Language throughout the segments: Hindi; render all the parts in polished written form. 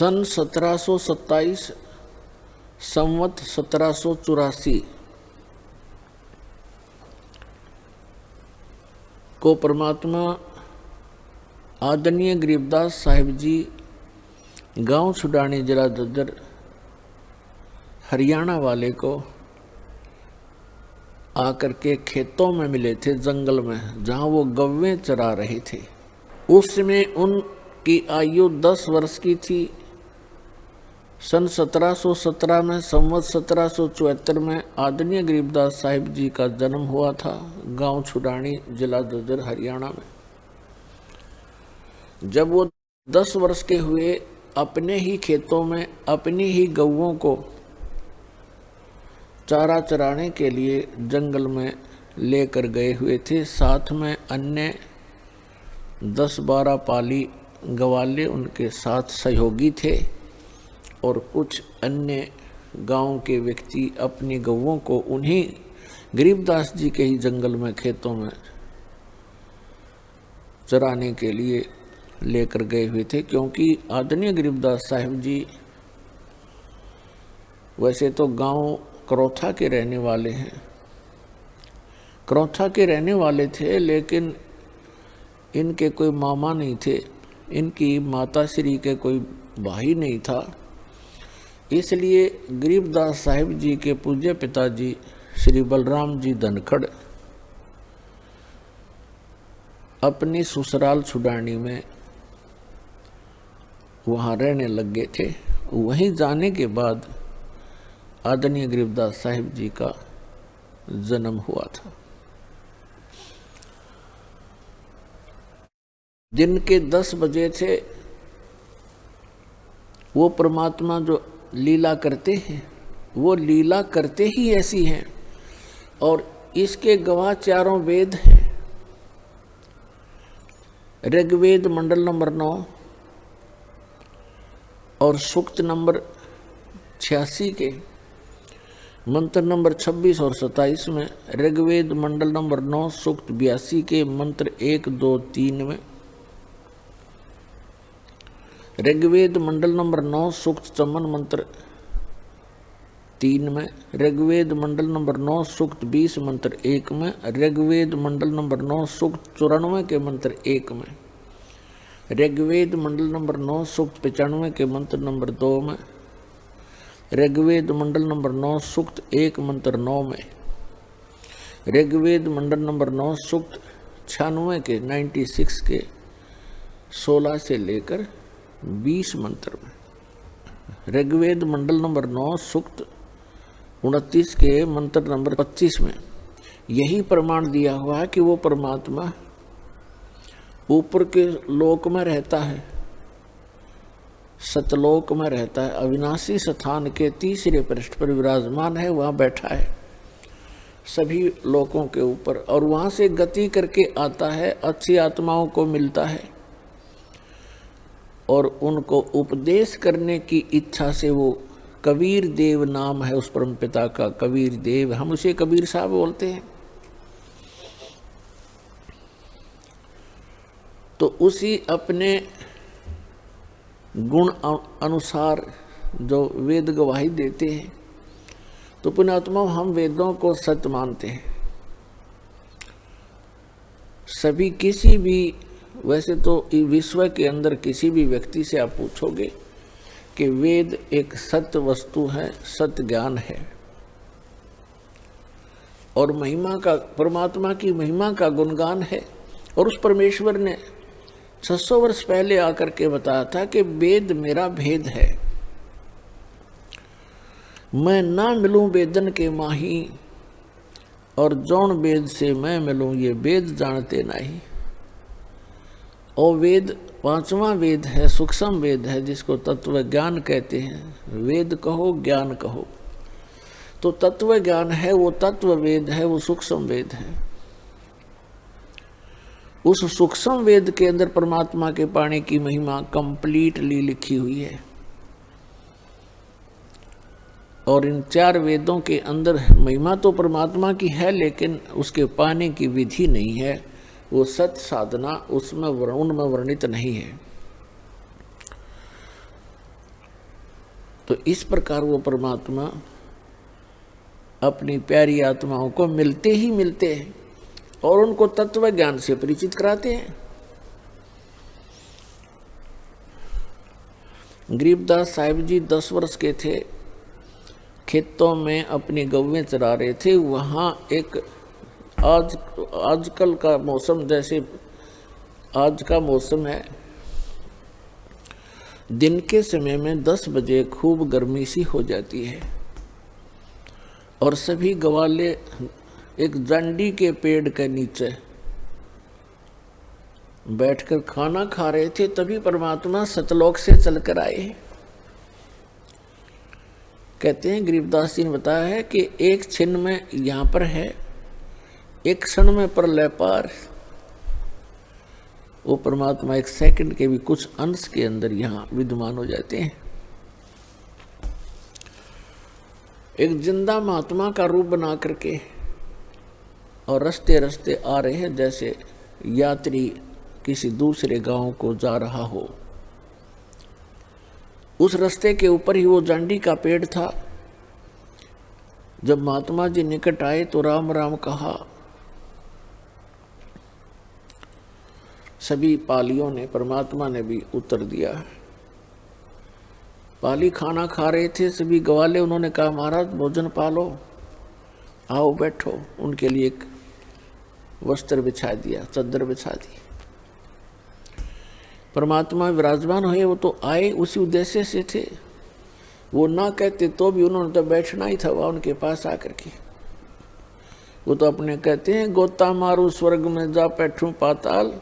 सन 1727 संवत 1784 को परमात्मा आदरणीय गरीबदास साहिब जी गांव छुड़ानी जिला ददर हरियाणा वाले को आकर के खेतों में मिले थे, जंगल में जहां वो गव्वें चरा रहे थे। उस समय उनकी आयु 10 वर्ष की थी। सन 1717 में संवत 1774 में आदरणीय गरीबदास साहिब जी का जन्म हुआ था गांव छुड़ानी जिला ददर हरियाणा में। जब वो 10 वर्ष के हुए, अपने ही खेतों में अपनी ही गौओं को चारा चराने के लिए जंगल में लेकर गए हुए थे। साथ में अन्य 10-12 पाली गवाले उनके साथ सहयोगी थे और कुछ अन्य गांव के व्यक्ति अपनी गौओं को उन्हीं गरीबदास जी के ही जंगल में खेतों में चराने के लिए लेकर गए हुए थे। क्योंकि आदरणीय गरीबदास साहिब जी वैसे तो गांव करौथा के रहने वाले हैं, करौथा के रहने वाले थे, लेकिन इनके कोई मामा नहीं थे, इनकी माता श्री के कोई भाई नहीं था। इसलिए गरीबदास साहिब जी के पूज्य पिताजी श्री बलराम जी धनखड़ अपनी ससुराल छुड़ानी में वहाँ रहने लग गए थे। वहीं जाने के बाद आदरणीय गरीबदास साहिब जी का जन्म हुआ था। दिन के 10 बजे थे। वो परमात्मा जो लीला करते हैं, वो लीला करते ही ऐसी हैं और इसके गवाह चारों वेद हैं। ऋग्वेद मंडल नंबर 9 और सूक्त नंबर 86 के मंत्र नंबर 26 और 27 में, ऋग्वेद मंडल नंबर 9 सूक्त 82 के मंत्र 1, 2, 3 में, ऋग्वेद मंडल नंबर 9 सूक्त 54 मंत्र 3 में, ऋग्वेद मंडल नंबर 9 सूक्त 20 मंत्र 1 में, ऋग्वेद मंडल नंबर 9 सूक्त 94 के मंत्र 1 में, ऋग्वेद मंडल नंबर 9 सूक्त 95 के मंत्र नंबर 2 में, ऋग्वेद मंडल नंबर 9 सूक्त 1 मंत्र 9 में, ऋग्वेद मंडल नंबर 9 सूक्त 96 के 96 के 16 से लेकर 20 मंत्र में, ऋग्वेद मंडल नंबर 9 सूक्त 29 के मंत्र नंबर 25 में यही प्रमाण दिया हुआ है कि वो परमात्मा ऊपर के लोक में रहता है, सतलोक में रहता है, अविनाशी स्थान के तीसरे पृष्ठ पर विराजमान है, वहाँ बैठा है सभी लोकों के ऊपर, और वहाँ से गति करके आता है, अच्छी आत्माओं को मिलता है और उनको उपदेश करने की इच्छा से वो कबीर देव नाम है उस परम पिता का, कबीर देव, हम उसे कबीर साहब बोलते हैं। तो उसी अपने गुण अनुसार जो वेद गवाही देते हैं, तो पुण्यात्मा हम वेदों को सत्य मानते हैं। सभी किसी भी, वैसे तो विश्व के अंदर किसी भी व्यक्ति से आप पूछोगे कि वेद एक सत्य वस्तु है, सत्य ज्ञान है और महिमा का, परमात्मा की महिमा का गुणगान है। और उस परमेश्वर ने 600 वर्ष पहले आकर के बताया था कि वेद मेरा भेद है, मैं ना मिलूं वेदन के माही और जौन वेद से मैं मिलूं ये वेद जानते नहीं। और वेद 5वां वेद है, सूक्ष्म वेद है, जिसको तत्व ज्ञान कहते हैं। वेद कहो ज्ञान कहो, तो तत्व ज्ञान है वो तत्व वेद है, वो सूक्ष्म वेद है। उस सूक्ष्म वेद के अंदर परमात्मा के पाने की महिमा कंप्लीटली लिखी हुई है। और इन 4 वेदों के अंदर महिमा तो परमात्मा की है, लेकिन उसके पाने की विधि नहीं है, वो सत्य साधना उसमें उनमें वर्णित नहीं है। तो इस प्रकार वो परमात्मा अपनी प्यारी आत्माओं को मिलते ही मिलते हैं और उनको तत्व ज्ञान से परिचित कराते हैं। गरीबदास साहिब जी 10 वर्ष के थे, खेतों में अपनी गौवें चरा रहे थे। वहाँ एक आजकल का मौसम जैसे आज का मौसम है, दिन के समय में 10 बजे खूब गर्मी सी हो जाती है और सभी गवाले एक जांडी के पेड़ के नीचे बैठकर खाना खा रहे थे। तभी परमात्मा सतलोक से चलकर आए। कहते हैं गरीबदास जी ने बताया है कि एक क्षण में यहाँ पर है, एक क्षण में प्रलय पार। वो परमात्मा एक सेकंड के भी कुछ अंश के अंदर यहाँ विद्यमान हो जाते हैं। एक जिंदा महात्मा का रूप बना करके और रस्ते रस्ते आ रहे हैं, जैसे यात्री किसी दूसरे गांव को जा रहा हो। उस रास्ते के ऊपर ही वो जांडी का पेड़ था। जब महात्मा जी निकट आए तो राम राम कहा। सभी पालियों ने, परमात्मा ने भी उत्तर दिया। पाली खाना खा रहे थे सभी गवाले, उन्होंने कहा महाराज भोजन पालो, आओ बैठो। उनके लिए एक वस्त्र बिछा दिया, चादर बिछा दी। परमात्मा विराजमान हुए। वो तो आए उसी उद्देश्य से थे, वो ना कहते तो भी उन्होंने तो बैठना ही था वहाँ उनके पास आकर के। वो तो अपने कहते हैं गोता मारू स्वर्ग में जा बैठूं पाताल,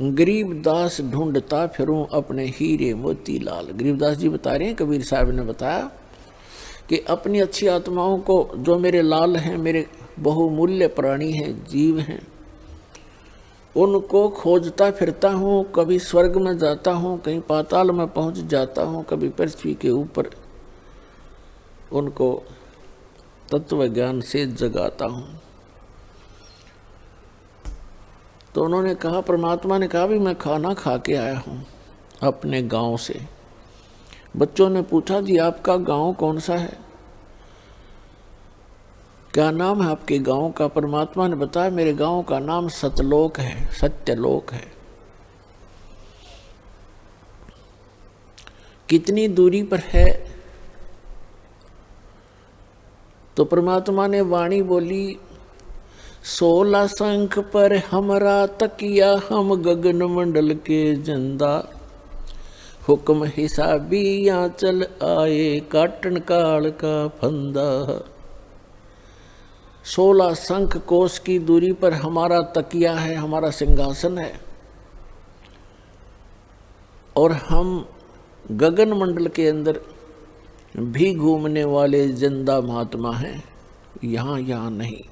गरीबदास ढूंढता फिरूं अपने हीरे मोती लाल। गरीबदास जी बता रहे हैं, कबीर साहब ने बताया कि अपनी अच्छी आत्माओं को, जो मेरे लाल हैं, मेरे बहुमूल्य प्राणी हैं, जीव हैं, उनको खोजता फिरता हूँ। कभी स्वर्ग में जाता हूँ, कहीं पाताल में पहुँच जाता हूँ, कभी पृथ्वी के ऊपर उनको तत्व ज्ञान से जगाता हूँ। तो उन्होंने कहा, परमात्मा ने कहा भी मैं खाना खा के आया हूँ अपने गांव से। बच्चों ने पूछा जी आपका गांव कौन सा है, क्या नाम है आपके गांव का? परमात्मा ने बताया मेरे गांव का नाम सतलोक है, सत्यलोक है। कितनी दूरी पर है? तो परमात्मा ने वाणी बोली, 16 शंख पर हमरा तकिया, हम गगन मंडल के जंदा, हुक्म हिसाबी यहाँ चल आए, काटन काल का फंदा। 16 शंख कोस की दूरी पर हमारा तकिया है, हमारा सिंहासन है, और हम गगन मंडल के अंदर भी घूमने वाले जिंदा महात्मा हैं, यहाँ नहीं।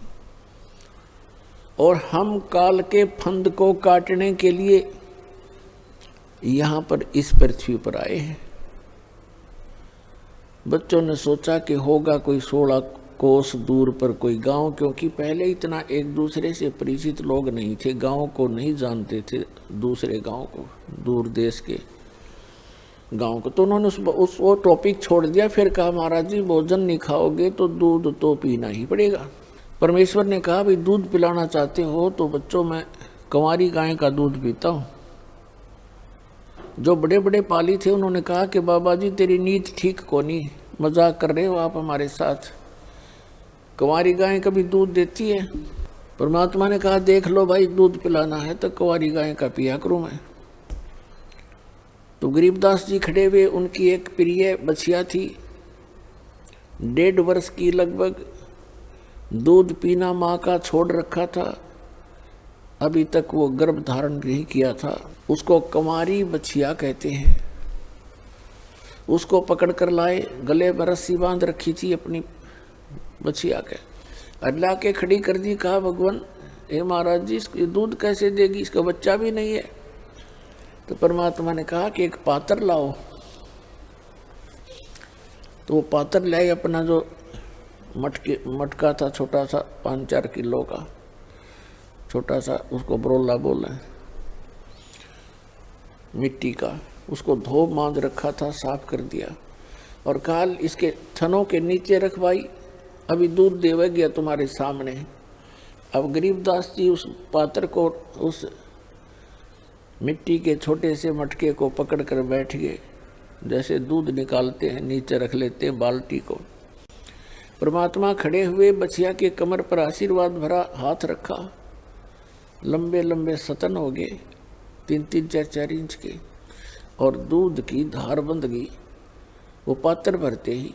और हम काल के फंद को काटने के लिए यहाँ पर इस पृथ्वी पर आए हैं। बच्चों ने सोचा कि होगा कोई 16 कोस दूर पर कोई गांव, क्योंकि पहले इतना एक दूसरे से परिचित लोग नहीं थे, गांव को नहीं जानते थे, दूसरे गांव को, दूर देश के गांव को। तो उन्होंने वो टॉपिक छोड़ दिया। फिर कहा महाराज जी भोजन नहीं खाओगे तो दूध तो पीना ही पड़ेगा। परमेश्वर ने कहा भाई दूध पिलाना चाहते हो तो बच्चों मैं कंवारी गाय का दूध पीता हूँ। जो बड़े बड़े पाली थे उन्होंने कहा कि बाबा जी तेरी नीत ठीक को नहीं, मजाक कर रहे हो आप हमारे साथ, कंवारी गाय कभी दूध देती है? परमात्मा ने कहा देख लो भाई दूध पिलाना है तो कंवारी गाय का पिया करूँ मैं। तो गरीबदास जी खड़े हुए, उनकी एक प्रिय बछिया थी 1.5 वर्ष की लगभग, दूध पीना माँ का छोड़ रखा था, अभी तक वो गर्भ धारण नहीं किया था। उसको कंवारी बछिया कहते हैं। उसको पकड़ कर लाए, गले में रस्सी बांध रखी थी अपनी बछिया के, अल्लाह के खड़ी कर दी। कहा भगवान हे महाराज जी इसको दूध कैसे देगी, इसका बच्चा भी नहीं है। तो परमात्मा ने कहा कि एक पात्र लाओ। तो वो पात्र लाए, अपना जो मटका था छोटा सा 5-4 किलो का छोटा सा, उसको बरोला बोला मिट्टी का, उसको धो मांज रखा था, साफ कर दिया और कहा इसके थनों के नीचे रख भाई, अभी दूध देवे गया तुम्हारे सामने। अब गरीबदास जी उस पात्र को, उस मिट्टी के छोटे से मटके को पकड़ कर बैठ गए, जैसे दूध निकालते हैं नीचे रख लेते हैं बाल्टी को। परमात्मा खड़े हुए बछिया के कमर पर आशीर्वाद भरा हाथ रखा, लंबे लंबे सतन हो गए 3-3, 4-4 इंच के, और दूध की धार बंध गई। वो पात्र भरते ही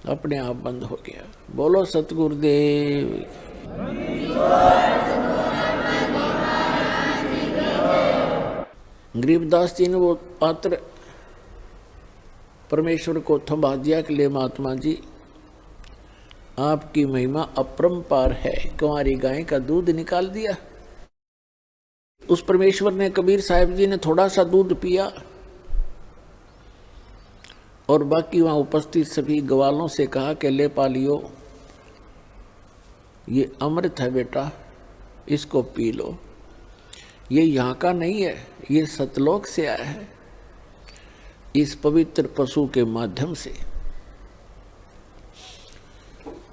अपने आप बंद हो गया। बोलो सतगुरुदेव। गरीबदास जी ने वो पात्र परमेश्वर को थमा दिया कि ले महात्मा जी, आपकी महिमा अपरंपार है, कुंवारी गाय का दूध निकाल दिया। उस परमेश्वर ने, कबीर साहब जी ने थोड़ा सा दूध पिया और बाकी वहां उपस्थित सभी ग्वालों से कहा कि ले पालियो, ये अमृत है बेटा, इसको पी लो। ये यहाँ का नहीं है, ये सतलोक से आया है, इस पवित्र पशु के माध्यम से।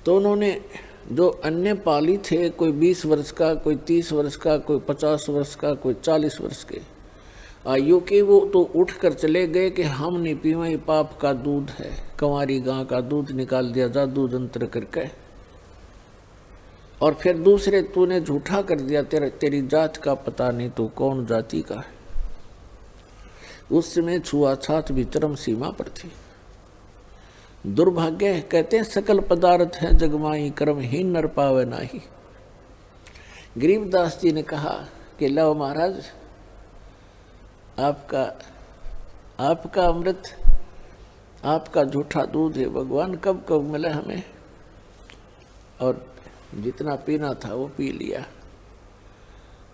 तो उन्होंने जो अन्य पाली थे, कोई 20 वर्ष का, कोई 30 वर्ष का, कोई 50 वर्ष का, कोई 40 वर्ष के आयु के, वो तो उठ कर चले गए कि हम नहीं पीवा, ये पाप का दूध है, कंवारी गां का दूध निकाल दिया जादू जंत्र करके। और फिर दूसरे तूने झूठा कर दिया, तेरी जात का पता नहीं, तू कौन जाति का है। उस समय छुआछात भी चरम सीमा पर थी। दुर्भाग्य कहते हैं सकल पदार्थ है जगमाई, कर्महीन नर पावे नाही। गरीबदास जी ने कहा कि लो महाराज, आपका अमृत, आपका झूठा दूध है भगवान, कब कब मिले हमें। और जितना पीना था वो पी लिया।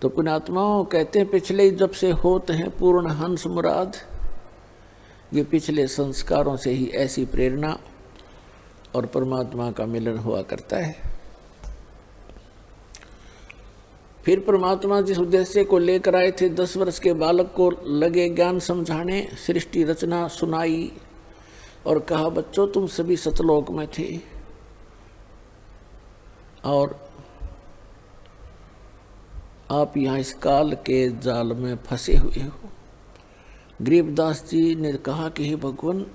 तो पुण्यात्माओं कहते हैं पिछले जब से होते हैं पूर्ण हंस मुराद, ये पिछले संस्कारों से ही ऐसी प्रेरणा और परमात्मा का मिलन हुआ करता है। फिर परमात्मा जिस उद्देश्य को लेकर आए थे, 10 वर्ष के बालक को लगे ज्ञान समझाने, सृष्टि रचना सुनाई और कहा बच्चों तुम सभी सतलोक में थे और आप यहाँ इस काल के जाल में फंसे हुए हो। गरीबदास जी ने कहा कि हे भगवान,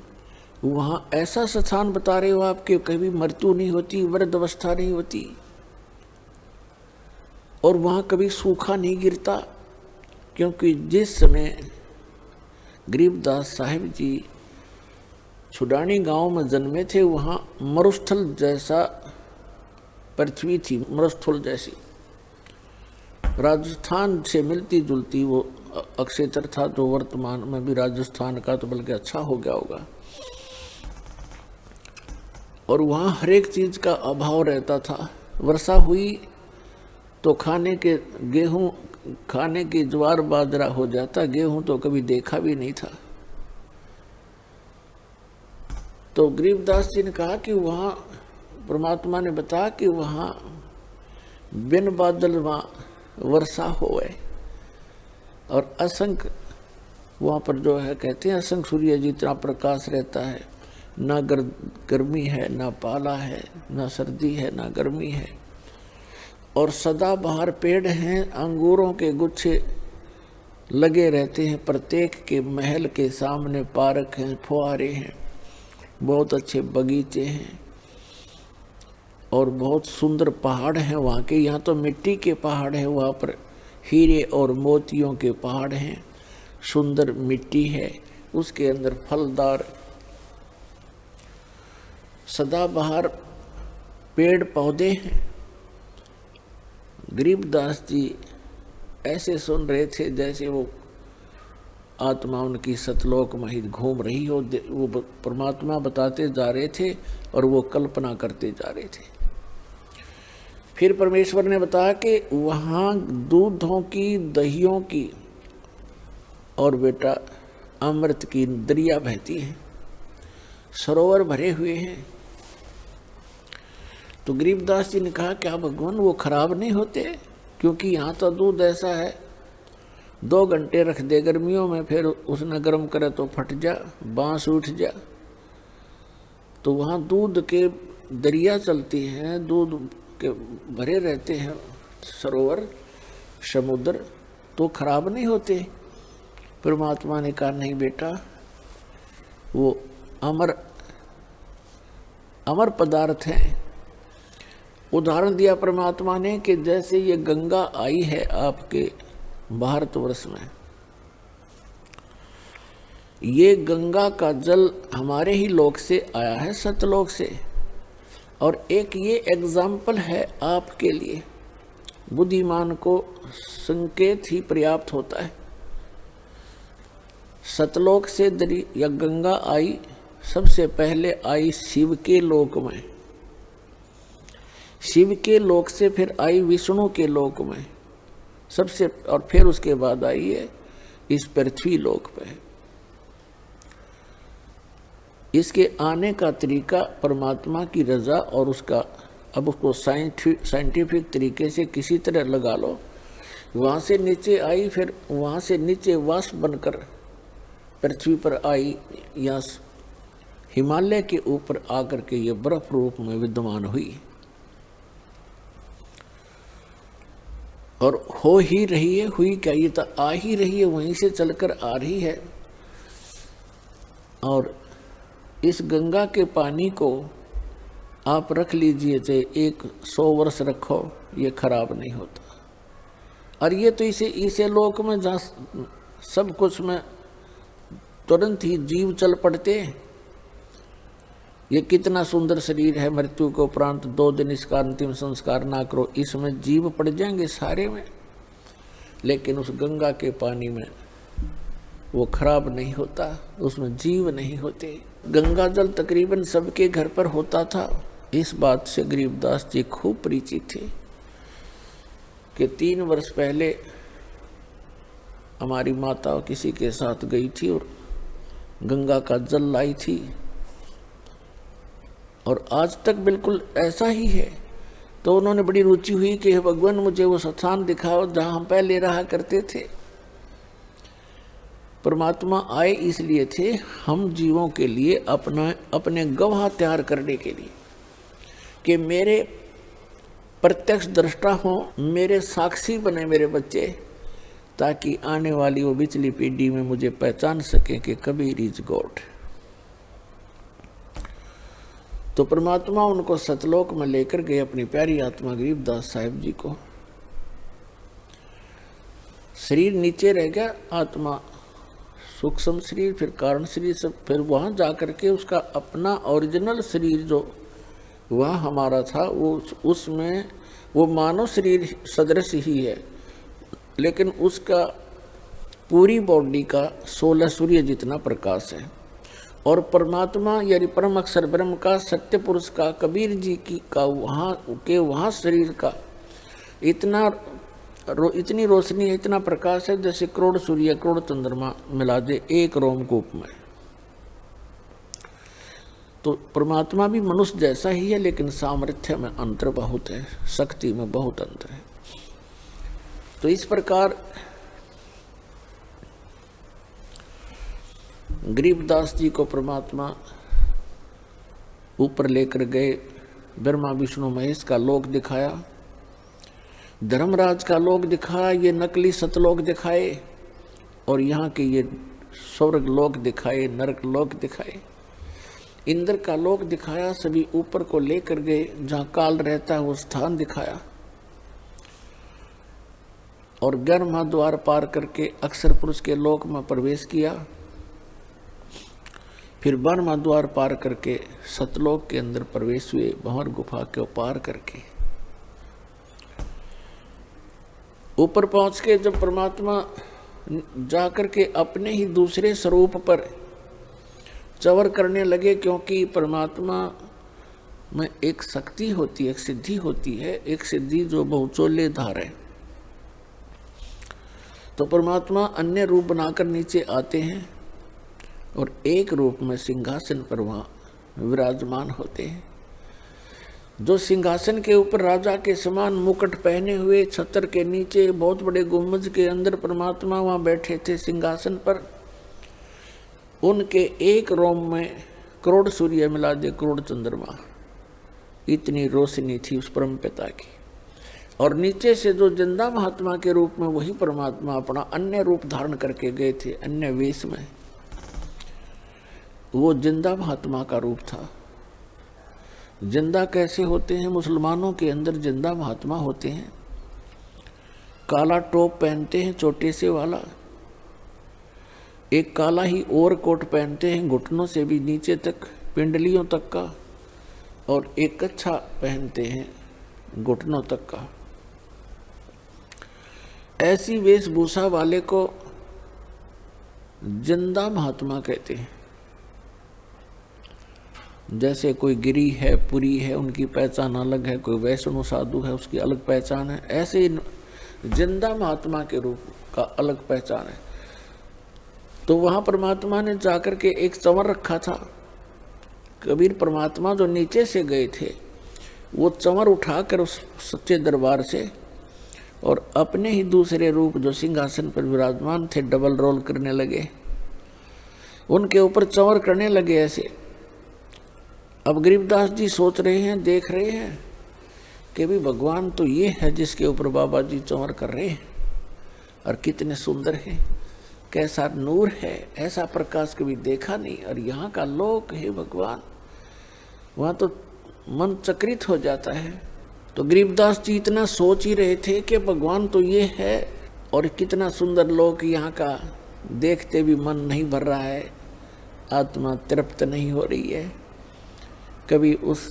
वहाँ ऐसा स्थान बता रहे हो आप कि कभी मृत्यु नहीं होती, वृद्ध अवस्था नहीं होती और वहाँ कभी सूखा नहीं गिरता। क्योंकि जिस समय गरीबदास साहिब जी छुडानी गांव में जन्मे थे, वहाँ मरुस्थल जैसा पृथ्वी थी, मरुस्थल जैसी, राजस्थान से मिलती जुलती वो अक्षेत्र था, जो वर्तमान में भी राजस्थान का तो बल्कि अच्छा हो गया होगा। और वहाँ हर एक चीज का अभाव रहता था। वर्षा हुई तो खाने के गेहूं, खाने की ज्वार बाजरा हो जाता, गेहूं तो कभी देखा भी नहीं था। तो गरीबदास जी ने कहा कि वहाँ परमात्मा ने बताया कि वहाँ बिन बादल वहाँ वर्षा होए और असंख्य वहाँ पर जो है कहते हैं असंख्य सूर्य जितना प्रकाश रहता है, ना गर्मी है, ना पाला है, ना सर्दी है, ना गर्मी है। और सदाबहार पेड़ हैं, अंगूरों के गुच्छे लगे रहते हैं, प्रत्येक के महल के सामने पार्क हैं, फुहारे हैं, बहुत अच्छे बगीचे हैं और बहुत सुंदर पहाड़ हैं वहाँ के। यहाँ तो मिट्टी के पहाड़ हैं, वहाँ पर हीरे और मोतियों के पहाड़ हैं, सुंदर मिट्टी है, उसके अंदर फलदार सदाबहार पेड़ पौधे हैं। गरीबदास जी ऐसे सुन रहे थे जैसे वो आत्मा उनकी सतलोक में ही घूम रही हो। वो परमात्मा बताते जा रहे थे और वो कल्पना करते जा रहे थे। फिर परमेश्वर ने बताया कि वहाँ दूधों की, दहियों की और बेटा अमृत की दरिया बहती है, सरोवर भरे हुए हैं। तो गरीबदास जी ने कहा क्या भगवान वो खराब नहीं होते? क्योंकि यहाँ तो दूध ऐसा है, 2 घंटे रख दे गर्मियों में, फिर उसने गर्म करे तो फट जा, बांस उठ जा। तो वहाँ दूध के दरिया चलती हैं, दूध के भरे रहते हैं सरोवर, समुद्र, तो खराब नहीं होते। परमात्मा ने कहा नहीं बेटा, वो अमर पदार्थ है। उदाहरण दिया परमात्मा ने कि जैसे ये गंगा आई है आपके भारतवर्ष में, ये गंगा का जल हमारे ही लोक से आया है, सतलोक से। और एक ये एग्जाम्पल है आपके लिए, बुद्धिमान को संकेत ही पर्याप्त होता है। सतलोक से या गंगा आई, सबसे पहले आई शिव के लोक में, शिव के लोक से फिर आई विष्णु के लोक में सबसे, और फिर उसके बाद आई है इस पृथ्वी लोक पे। इसके आने का तरीका परमात्मा की रजा और उसका, अब उसको साइंटिफिक तरीके से किसी तरह लगा लो। वहाँ से नीचे आई, फिर वहाँ से नीचे वाष्प बनकर पृथ्वी पर आई, या हिमालय के ऊपर आकर के ये बर्फ रूप में विद्यमान हुई और हो ही रही है। हुई क्या, ये तो आ ही रही है, वहीं से चलकर आ रही है। और इस गंगा के पानी को आप रख लीजिए, चाहे 100 वर्ष रखो, ये खराब नहीं होता। और ये तो इसे लोक में जहाँ सब कुछ में तुरंत ही जीव चल पड़ते हैं। ये कितना सुंदर शरीर है, मृत्यु के उपरांत 2 दिन इसका अंतिम संस्कार ना करो, इसमें जीव पड़ जाएंगे सारे में। लेकिन उस गंगा के पानी में वो खराब नहीं होता, उसमें जीव नहीं होते। गंगा जल तकरीबन सबके घर पर होता था। इस बात से गरीबदास जी खूब परिचित थे कि 3 वर्ष पहले हमारी माता किसी के साथ गई थी और गंगा का जल लाई थी, और आज तक बिल्कुल ऐसा ही है। तो उन्होंने बड़ी रुचि हुई कि भगवान मुझे वो स्थान दिखाओ जहाँ हम पहले रहा करते थे। परमात्मा आए इसलिए थे, हम जीवों के लिए अपने गवाह तैयार करने के लिए, कि मेरे प्रत्यक्ष दृष्टा हों, मेरे साक्षी बने मेरे बच्चे, ताकि आने वाली वो पिछली पीढ़ी में मुझे पहचान सके कि कबीर इज गॉड। तो परमात्मा उनको सतलोक में लेकर गए, अपनी प्यारी आत्मा गरीबदास साहिब जी को। शरीर नीचे रह गया, आत्मा सूक्ष्म शरीर, फिर कारण शरीर, सब फिर वहाँ जा कर के उसका अपना ओरिजिनल शरीर जो वहाँ हमारा था, वो उसमें वो मानव शरीर सदृश ही है, लेकिन उसका पूरी बॉडी का 16 सूर्य जितना प्रकाश है। और परमात्मा यानी परम अक्षर ब्रह्म का, सत्य पुरुष का, कबीर जी की का वहाँ शरीर का इतनी रोशनी है, इतना प्रकाश है, जैसे करोड़ सूर्य करोड़ चंद्रमा मिला दे एक रोमकूप में। तो परमात्मा भी मनुष्य जैसा ही है, लेकिन सामर्थ्य में अंतर बहुत है, शक्ति में बहुत अंतर है। तो इस प्रकार गरीबदास जी को परमात्मा ऊपर लेकर गए, ब्रह्मा विष्णु महेश का लोक दिखाया, धर्मराज का लोक दिखाया, ये नकली सतलोक दिखाए, और यहाँ के ये स्वर्ग लोक दिखाए, नरक लोक दिखाए, इंद्र का लोक दिखाया, सभी ऊपर को लेकर गए, जहाँ काल रहता है वो स्थान दिखाया। और 11वां द्वार पार करके अक्षर पुरुष के लोक में प्रवेश किया, फिर 12वां द्वार पार करके सतलोक के अंदर प्रवेश हुए, भंवर गुफा के पार करके। ऊपर पहुंच के जब परमात्मा जाकर के अपने ही दूसरे स्वरूप पर चवर करने लगे, क्योंकि परमात्मा में एक शक्ति होती है, एक सिद्धि होती है, एक सिद्धि जो बहुचोले धार है। तो परमात्मा अन्य रूप बनाकर नीचे आते हैं और एक रूप में सिंहासन पर वहाँ विराजमान होते हैं। जो सिंहासन के ऊपर राजा के समान मुकुट पहने हुए, छत्र के नीचे बहुत बड़े गुम्बद के अंदर परमात्मा वहां बैठे थे सिंहासन पर, उनके एक रोम में करोड़ सूर्य मिला दे, करोड़ चंद्रमा, इतनी रोशनी थी उस परम पिता की। और नीचे से जो जिंदा महात्मा के रूप में वही परमात्मा अपना अन्य रूप धारण करके गए थे, अन्य वेश में, वो जिंदा महात्मा का रूप था। जिंदा कैसे होते हैं? मुसलमानों के अंदर जिंदा महात्मा होते हैं, काला टोप पहनते हैं छोटे से वाला, एक काला ही ओवर कोट पहनते हैं घुटनों से भी नीचे तक, पिंडलियों तक का, और एक कच्छा पहनते हैं घुटनों तक का। ऐसी वेशभूषा वाले को जिंदा महात्मा कहते हैं। जैसे कोई गिरी है, पुरी है, उनकी पहचान अलग है, कोई वैष्णव साधु है उसकी अलग पहचान है, ऐसे ही जिंदा महात्मा के रूप का अलग पहचान है। तो वहां परमात्मा ने जाकर के एक चंवर रखा था। कबीर परमात्मा जो नीचे से गए थे, वो चंवर उठाकर उस सच्चे दरबार से और अपने ही दूसरे रूप जो सिंहासन पर विराजमान थे डबल रोल करने लगे, उनके ऊपर चंवर करने लगे ऐसे। अब गरीबदास जी सोच रहे हैं, देख रहे हैं कि भी भगवान तो ये है जिसके ऊपर बाबा जी चंवर कर रहे हैं, और कितने सुंदर है, कैसा नूर है, ऐसा प्रकाश कभी देखा नहीं, और यहाँ का लोक है भगवान। वहाँ तो मन चक्रित हो जाता है। तो गरीबदास जी इतना सोच ही रहे थे कि भगवान तो ये है, और कितना सुंदर लोक यहाँ का, देखते भी मन नहीं भर रहा है, आत्मा तृप्त नहीं हो रही है। कभी उस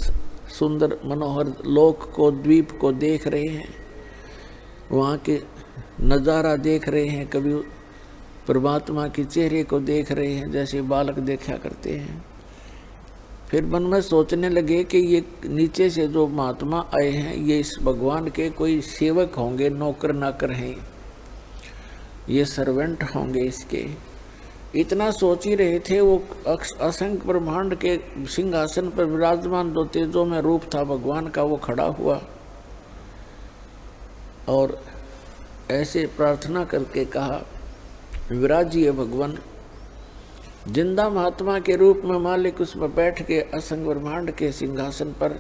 सुंदर मनोहर लोक को, द्वीप को देख रहे हैं, वहाँ के नज़ारा देख रहे हैं, कभी परमात्मा के चेहरे को देख रहे हैं जैसे बालक देखा करते हैं। फिर मन में सोचने लगे कि ये नीचे से जो महात्मा आए हैं, ये इस भगवान के कोई सेवक होंगे, नौकर नाकर हैं, ये सर्वेंट होंगे इसके। इतना सोच ही रहे थे। वो असंख्य ब्रह्मांड के सिंहासन पर विराजमान जो तेजों में रूप था भगवान का, वो खड़ा हुआ और ऐसे प्रार्थना करके कहा, विराजिए भगवान। जिंदा महात्मा के रूप में मालिक उसमें बैठ के असंख्य ब्रह्मांड के सिंहासन पर,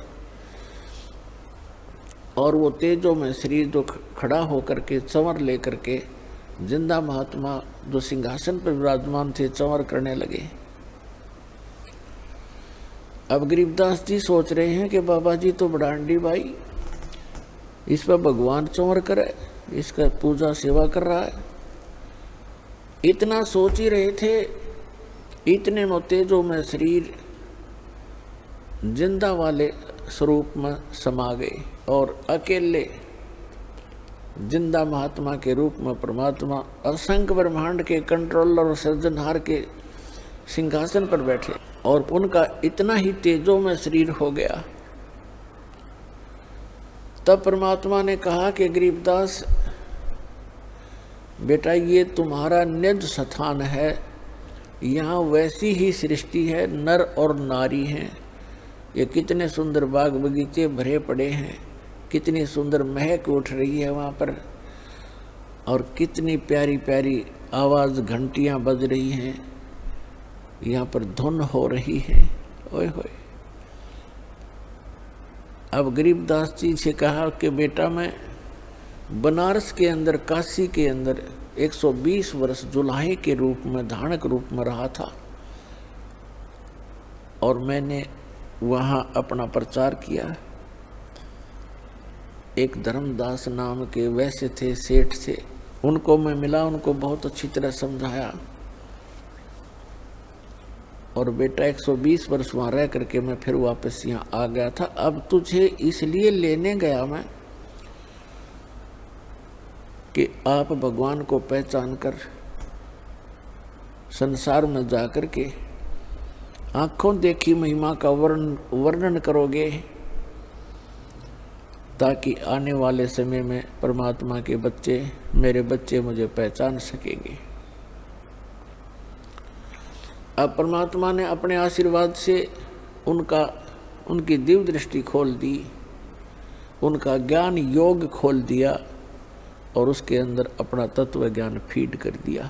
और वो तेजों में शरीर जो खड़ा होकर के चंवर लेकर के जिंदा महात्मा जो सिंहासन पर विराजमान थे चंवर करने लगे। अब गरीबदास जी सोच रहे हैं कि बाबा जी तो बड़ांडी भाई, इस पर भगवान चंवर करे, इसका पूजा सेवा कर रहा है। इतना सोच ही रहे थे, इतने में तेजों में शरीर जिंदा वाले स्वरूप में समा गए, और अकेले जिंदा महात्मा के रूप में परमात्मा असंख्य ब्रह्मांड के कंट्रोलर और सृजनहार के सिंहासन पर बैठे, और उनका इतना ही तेजों में शरीर हो गया। तब परमात्मा ने कहा कि गरीबदास बेटा, ये तुम्हारा निज स्थान है, यहाँ वैसी ही सृष्टि है, नर और नारी हैं। ये कितने सुंदर बाग बगीचे भरे पड़े हैं, कितनी सुंदर महक उठ रही है वहाँ पर, और कितनी प्यारी प्यारी आवाज़ घंटियाँ बज रही हैं, यहाँ पर धुन हो रही है। ओए होए। अब गरीबदास जी से कहा कि बेटा, मैं बनारस के अंदर, काशी के अंदर 120 वर्ष जुलाहे के रूप में, धानक रूप में रहा था, और मैंने वहाँ अपना प्रचार किया। एक धर्मदास नाम के वैसे थे, सेठ थे, उनको मैं मिला, उनको बहुत अच्छी तरह समझाया, और बेटा 120 वर्ष वहाँ रह करके मैं फिर वापस यहाँ आ गया था। अब तुझे इसलिए लेने गया मैं कि आप भगवान को पहचान कर संसार में जाकर के आंखों देखी महिमा का वर्णन करोगे, ताकि आने वाले समय में परमात्मा के बच्चे, मेरे बच्चे मुझे पहचान सकेंगे। अब परमात्मा ने अपने आशीर्वाद से उनका उनकी दिव्य दृष्टि खोल दी, उनका ज्ञान योग खोल दिया और उसके अंदर अपना तत्व ज्ञान फीड कर दिया।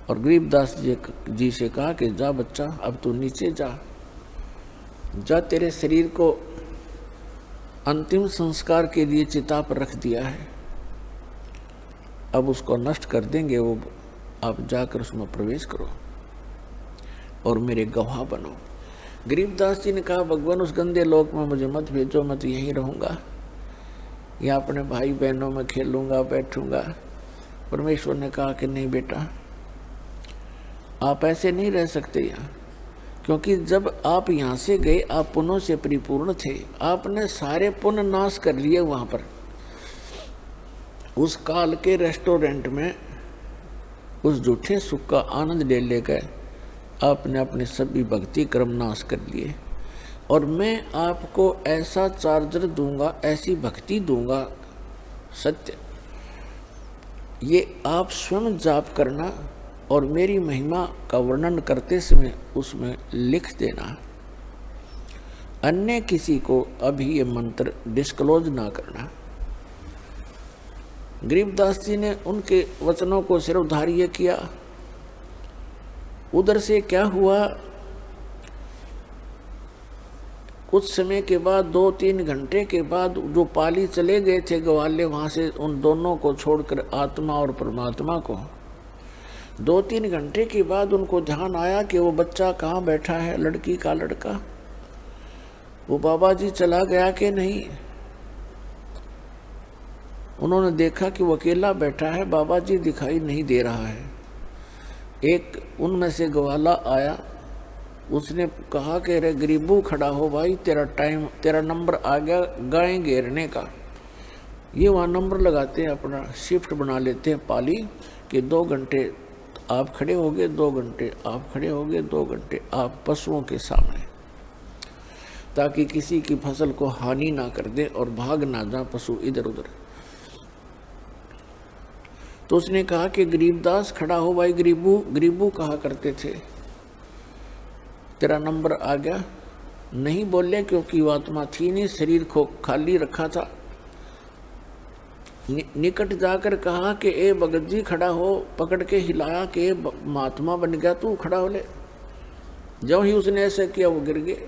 और गरीबदास जी से कहा कि जा बच्चा, अब तू नीचे जा, जा तेरे शरीर को अंतिम संस्कार के लिए चिता पर रख दिया है, अब उसको नष्ट कर देंगे वो, आप जाकर उसमें प्रवेश करो और मेरे गवाह बनो। गरीबदास जी ने कहा भगवान उस गंदे लोक में मुझे मत भेजो, मैं तो यहीं रहूँगा, या अपने भाई बहनों में खेलूँगा बैठूँगा। परमेश्वर ने कहा कि नहीं बेटा, आप ऐसे नहीं रह सकते यहाँ, क्योंकि जब आप यहाँ से गए आप पुण्यों से परिपूर्ण थे, आपने सारे पुण्य नाश कर लिए वहाँ पर। उस काल के रेस्टोरेंट में उस झूठे सुख का आनंद ले लेकर आपने अपने सभी भक्ति कर्म नाश कर लिए, और मैं आपको ऐसा चार्जर दूंगा, ऐसी भक्ति दूंगा सत्य, ये आप स्वयं जाप करना और मेरी महिमा का वर्णन करते समय उसमें लिख देना, अन्य किसी को अभी ये मंत्र डिस्क्लोज ना करना। गरीबदास जी ने उनके वचनों को सिरोधार्य किया। उधर से क्या हुआ, कुछ समय के बाद 2-3 घंटे के बाद जो पाली चले गए थे ग्वाले, वहां से उन दोनों को छोड़कर आत्मा और परमात्मा को, 2-3 घंटे के बाद उनको ध्यान आया कि वो बच्चा कहाँ बैठा है, लड़की का लड़का, वो बाबा जी चला गया कि नहीं। उन्होंने देखा कि वो अकेला बैठा है, बाबा जी दिखाई नहीं दे रहा है। एक उनमें से ग्वाला आया, उसने कहा कि अरे गरीबू खड़ा हो भाई, तेरा नंबर आ गया गाय घेरने का। ये वहाँ नंबर लगाते हैं, अपना शिफ्ट बना लेते हैं पाली कि 2 घंटे आप खड़े होगे, 2 घंटे आप खड़े होगे, 2 घंटे आप पशुओं के सामने, ताकि किसी की फसल को हानि ना कर दे और भाग ना जा पशु इधर उधर। तो उसने कहा कि गरीबदास खड़ा हो भाई, गरीबू कहा करते थे, तेरा नंबर आ गया। नहीं बोले क्योंकि वो आत्मा थी नहीं, शरीर को खाली रखा था। निकट जाकर कहा कि ए भगत जी खड़ा हो, पकड़ के हिलाया कि महात्मा बन गया तू, खड़ा हो ले। जब ही उसने ऐसे किया वो गिर गए।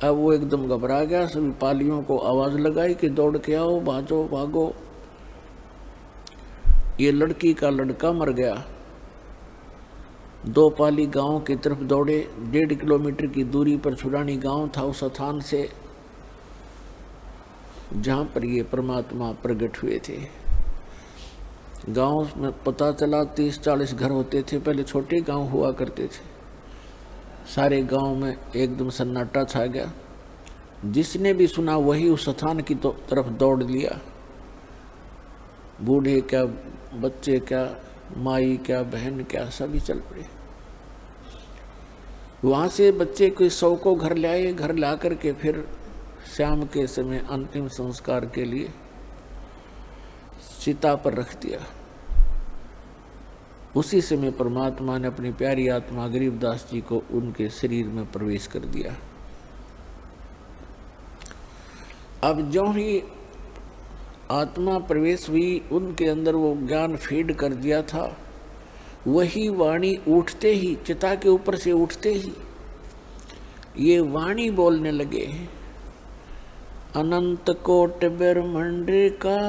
अब वो एकदम घबरा गया, सभी पालियों को आवाज लगाई कि दौड़ के आओ, भागो भागो। ये लड़की का लड़का मर गया। 2 पाली गांव की तरफ दौड़े। 1.5 किलोमीटर की दूरी पर छुरानी गांव था उस स्थान से जहां पर ये परमात्मा प्रकट हुए थे। गांव में पता चला 30-40 घर होते थे, पहले छोटे गांव हुआ करते थे। सारे गांव में एकदम सन्नाटा छा गया। जिसने भी सुना वही उस स्थान की तरफ दौड़ लिया। बूढ़े क्या, बच्चे क्या, माई क्या, बहन क्या, सभी चल पड़े। वहां से बच्चे कोई 100 को घर लाए। घर ला करके फिर शाम के समय अंतिम संस्कार के लिए चिता पर रख दिया। उसी समय परमात्मा ने अपनी प्यारी आत्मा गरीबदास जी को उनके शरीर में प्रवेश कर दिया। अब जो ही आत्मा प्रवेश हुई, उनके अंदर वो ज्ञान फीड कर दिया था। वही वाणी उठते ही, चिता के ऊपर से उठते ही ये वाणी बोलने लगे, अनंत कोट ब्रह्मांड का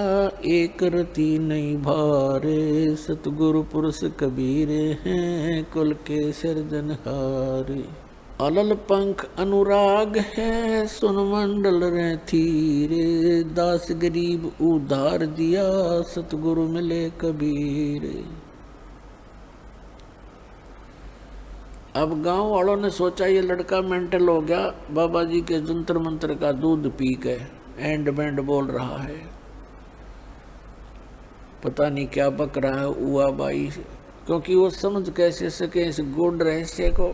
एक रति नहीं भारे, सतगुरु पुरुष कबीर हैं कुल के सिरजनहारे। अलल पंख अनुराग है सुन मंडल रे थीरे, दास गरीब उधार दिया सतगुरु मिले कबीर। अब गांव वालों ने सोचा ये लड़का मेंटल हो गया, बाबा जी के जंतर मंत्र का दूध पी के एंड बैंड बोल रहा है, पता नहीं क्या बक रहा है उआ बाई, क्योंकि वो समझ कैसे सके इस गूढ़ रहस्य को।